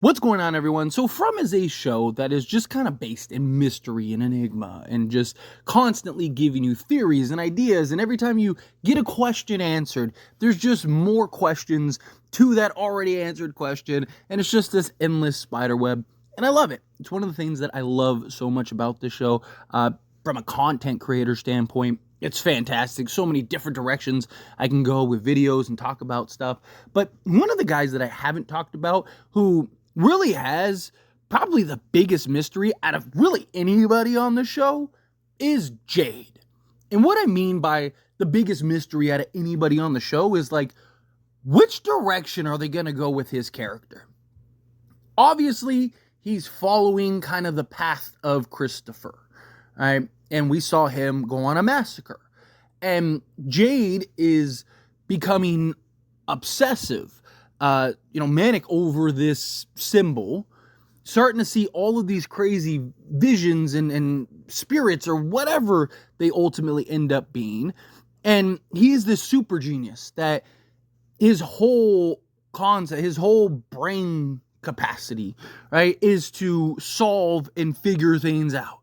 What's going on, everyone? So From is a show that is just kind of based in mystery and enigma and just constantly giving you theories and ideas. And every time you get a question answered, there's just more questions to that already answered question. And it's just this endless spider web. And I love it. It's one of the things that I love so much about this show. From a content creator standpoint, it's fantastic. So many different directions I can go with videos and talk about stuff. But one of the guys that I haven't talked about who really has probably the biggest mystery out of really anybody on the show is Jade. And what I mean by the biggest mystery out of anybody on the show is like, which direction are they going to go with his character? Obviously, he's following kind of the path of Christopher, right? And we saw him go on a massacre. And Jade is becoming obsessive, manic over this symbol, starting to see all of these crazy visions and spirits or whatever they ultimately end up being. And he is this super genius that his whole concept, his whole brain capacity, right, is to solve and figure things out,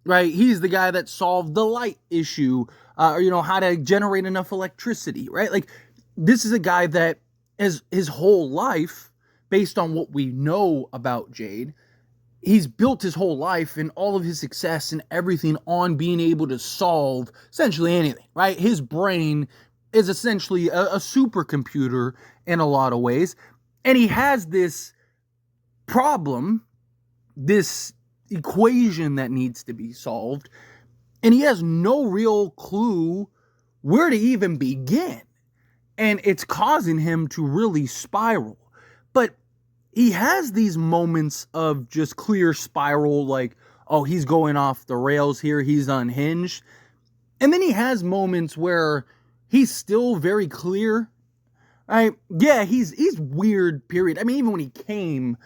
right? He's the guy that solved the light issue, how to generate enough electricity, right? Like, this is a guy that has his whole life, based on what we know about Jade, he's built his whole life and all of his success and everything on being able to solve essentially anything, right? His brain is essentially a supercomputer in a lot of ways. And he has this problem, this equation that needs to be solved, and he has no real clue where to even begin. And it's causing him to really spiral. But he has these moments of just clear spiral, like, oh, he's going off the rails here, he's unhinged. And then he has moments where he's still very clear, right? Yeah, he's weird, period. I mean, even when he came,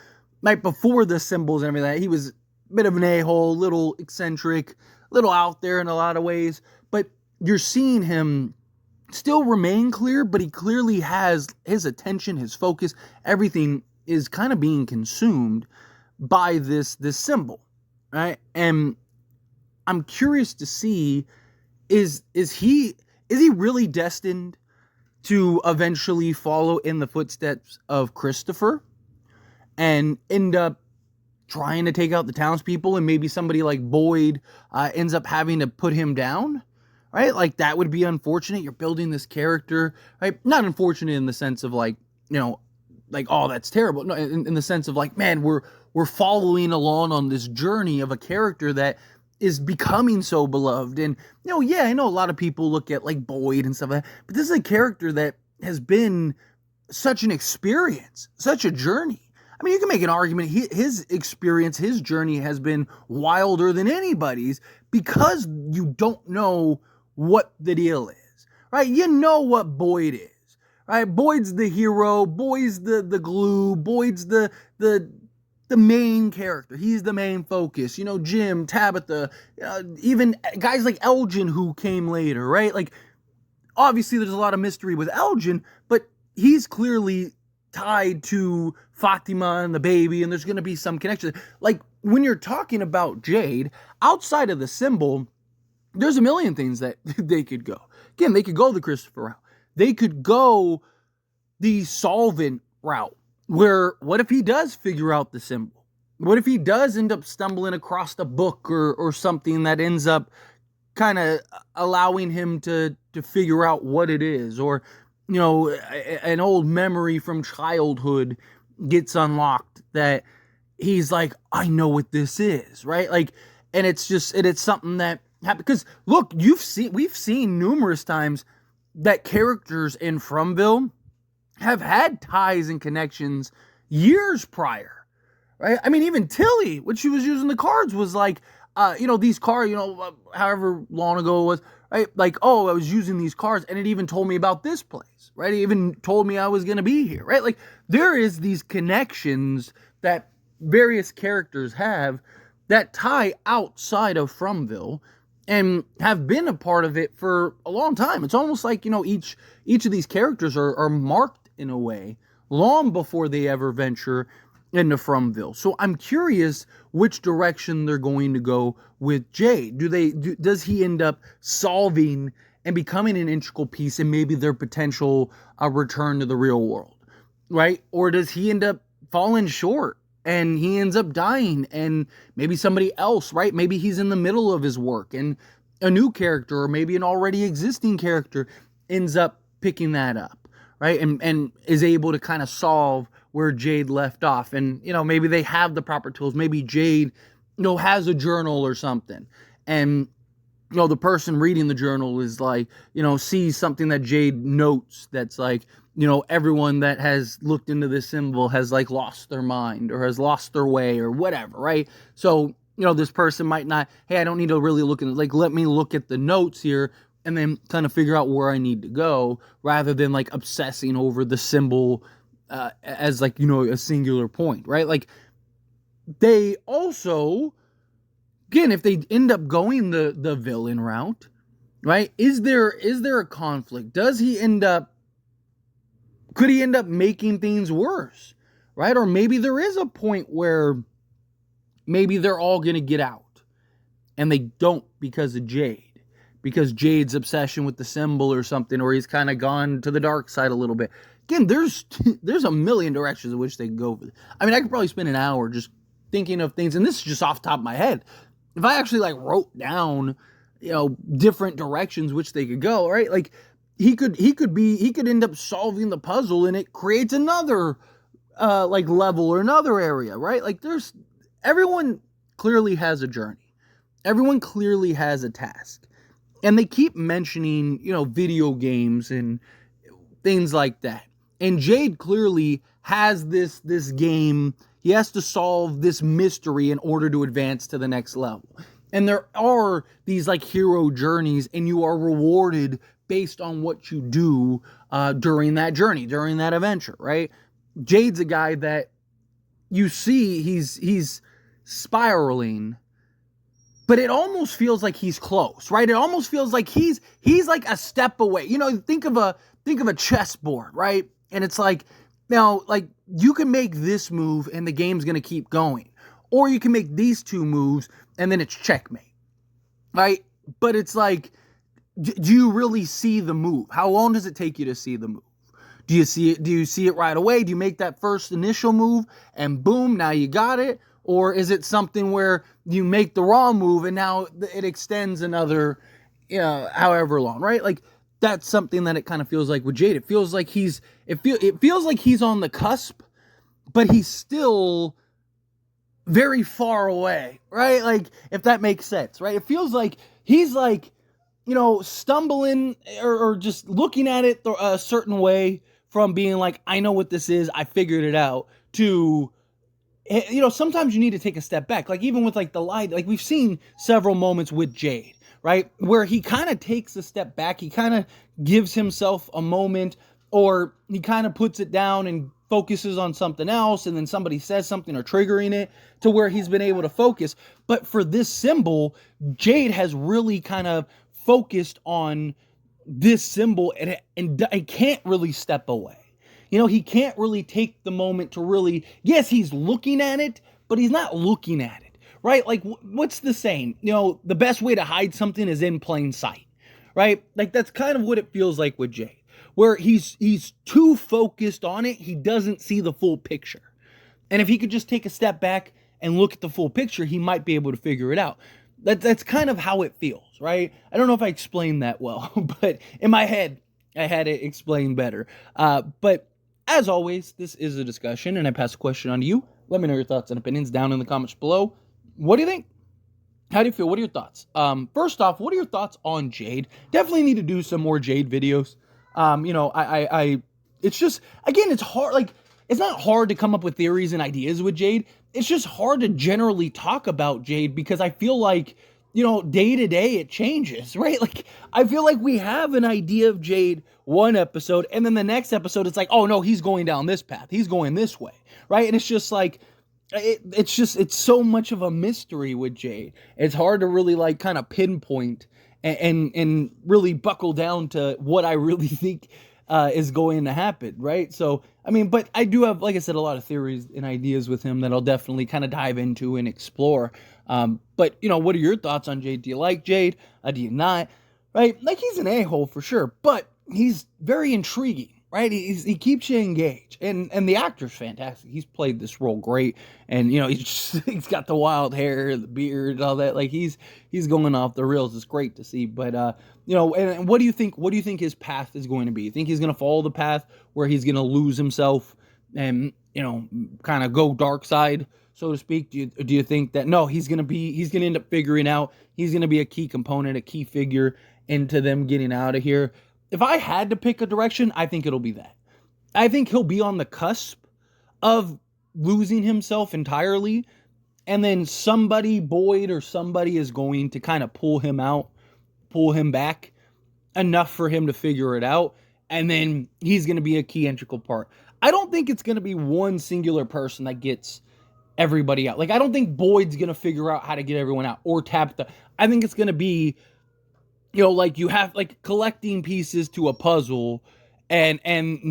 like before the symbols and everything, he was a bit of an a-hole, little eccentric, little out there in a lot of ways. But you're seeing him still remain clear, but he clearly has his attention, his focus, everything is kind of being consumed by this symbol, right? And I'm curious to see, is he really destined to eventually follow in the footsteps of Christopher and end up trying to take out the townspeople, and maybe somebody like Boyd ends up having to put him down, right? Like, that would be unfortunate. You're building this character, right? Not unfortunate in the sense of like, oh, that's terrible. No, in the sense of like, man, we're following along on this journey of a character that is becoming so beloved. And, yeah, I know a lot of people look at like Boyd and stuff like that, but this is a character that has been such an experience, such a journey. I mean, you can make an argument, his experience, his journey has been wilder than anybody's because you don't know what the deal is, right? You know what Boyd is, right? Boyd's the hero, Boyd's the glue, Boyd's the main character. He's the main focus. Jim, Tabitha, even guys like Elgin who came later, right? Like, obviously there's a lot of mystery with Elgin, but he's clearly tied to Fatima and the baby, and there's going to be some connection. Like, when you're talking about Jade, outside of the symbol, there's a million things that they could go. Again, they could go the Christopher route. They could go the solvent route, where what if he does figure out the symbol? What if he does end up stumbling across a book or something that ends up kind of allowing him to figure out what it is? Or, an old memory from childhood gets unlocked that he's like, I know what this is, right? Like, and it's something that happens. Because look, we've seen numerous times that characters in Fromville have had ties and connections years prior, right? I mean, even Tilly, when she was using the cards, was like, these cards, however long ago it was, right? Like, oh, I was using these cards, and it even told me about this place, right? It even told me I was going to be here, right? Like, there is these connections that various characters have that tie outside of Fromville and have been a part of it for a long time. It's almost like, each of these characters are marked in a way long before they ever venture into Fromville. So I'm curious which direction they're going to go with Jade. Does he end up solving and becoming an integral piece in maybe their potential return to the real world, right? Or does he end up falling short and he ends up dying and maybe somebody else, right? Maybe he's in the middle of his work and a new character or maybe an already existing character ends up picking that up, right? And is able to kind of solve where Jade left off. And, maybe they have the proper tools. Maybe Jade, has a journal or something. And, the person reading the journal is like, sees something that Jade notes that's like, everyone that has looked into this symbol has like lost their mind or has lost their way or whatever, right? So, this person might not, hey, I don't need to really look at it. Like, let me look at the notes here and then kind of figure out where I need to go rather than like obsessing over the symbol as like, a singular point, right? Like they also, again, if they end up going the villain route, right? Is there a conflict? Could he end up making things worse, right? Or maybe there is a point where maybe they're all going to get out and they don't because of Jade. Because Jade's obsession with the symbol or something, or he's kind of gone to the dark side a little bit. Again, there's a million directions in which they could go. I mean, I could probably spend an hour just thinking of things, and this is just off the top of my head. If I actually like wrote down, different directions which they could go, right? Like he could end up solving the puzzle, and it creates another like level or another area, right? Like everyone clearly has a journey. Everyone clearly has a task. And they keep mentioning, video games and things like that. And Jade clearly has this game. He has to solve this mystery in order to advance to the next level. And there are these like hero journeys, and you are rewarded based on what you do during that journey, during that adventure, right? Jade's a guy that you see he's spiraling, but it almost feels like he's close, right? It almost feels like he's like a step away. Think of a chessboard, right? And it's like, now, like you can make this move and the game's going to keep going. Or you can make these two moves and then it's checkmate, right? But it's like, do you really see the move? How long does it take you to see the move? Do you see it? Do you see it right away? Do you make that first initial move and boom, now you got it? Or is it something where you make the wrong move and now it extends another, however long, right? Like that's something that it kind of feels like with Jade. It feels like it feels like he's on the cusp, but he's still very far away, right? Like if that makes sense, right? It feels like he's like, stumbling or just looking at it a certain way from being like, I know what this is, I figured it out, to sometimes you need to take a step back. Like even with like the light, like we've seen several moments with Jade, right? Where he kind of takes a step back. He kind of gives himself a moment, or he kind of puts it down and focuses on something else. And then somebody says something or triggering it to where he's been able to focus. But for this symbol, Jade has really kind of focused on this symbol and I can't really step away. He can't really take the moment to really, yes, he's looking at it, but he's not looking at it, right? Like, what's the saying? The best way to hide something is in plain sight, right? Like, that's kind of what it feels like with Jade, where he's too focused on it, he doesn't see the full picture. And if he could just take a step back and look at the full picture, he might be able to figure it out. That's kind of how it feels, right? I don't know if I explained that well, but in my head, I had it explained better. But as always, this is a discussion, and I pass a question on to you. Let me know your thoughts and opinions down in the comments below. What do you think? How do you feel? What are your thoughts? First off, what are your thoughts on Jade? Definitely need to do some more Jade videos. It's just, again, it's hard. Like, it's not hard to come up with theories and ideas with Jade. It's just hard to generally talk about Jade because I feel like, day to day it changes, right? Like, I feel like we have an idea of Jade one episode, and then the next episode, it's like, oh no, he's going down this path. He's going this way, right? And it's just like, it's so much of a mystery with Jade. It's hard to really like kind of pinpoint and really buckle down to what I really think is going to happen, right? So, I mean, but I do have, like I said, a lot of theories and ideas with him that I'll definitely kind of dive into and explore. But, what are your thoughts on Jade? Do you like Jade? Do you not? Right? Like, he's an a-hole for sure, but he's very intriguing, right? He keeps you engaged, and the actor's fantastic. He's played this role great, and he's got the wild hair, the beard, all that. Like he's going off the rails. It's great to see. But and what do you think? What do you think his path is going to be? You think he's going to follow the path where he's going to lose himself and kind of go dark side, so to speak? Do you think that no, he's going to end up figuring out? He's going to be a key component, a key figure into them getting out of here. If I had to pick a direction, I think it'll be that. I think he'll be on the cusp of losing himself entirely, and then somebody, Boyd or somebody, is going to kind of pull him back enough for him to figure it out, and then he's going to be a key integral part. I don't think it's going to be one singular person that gets everybody out. Like, I don't think Boyd's going to figure out how to get everyone out or I think it's going to be like you have like collecting pieces to a puzzle, and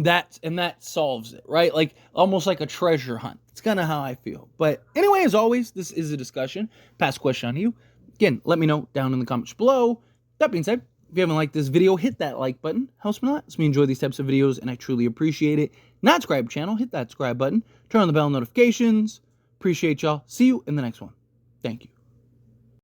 that solves it, right? Like almost like a treasure hunt. It's kind of how I feel. But anyway, as always, this is a discussion. Pass question on you. Again, let me know down in the comments below. That being said, if you haven't liked this video, hit that like button. Helps me a lot. Helps me enjoy these types of videos, and I truly appreciate it. Not subscribe channel, hit that subscribe button. Turn on the bell notifications. Appreciate y'all. See you in the next one. Thank you.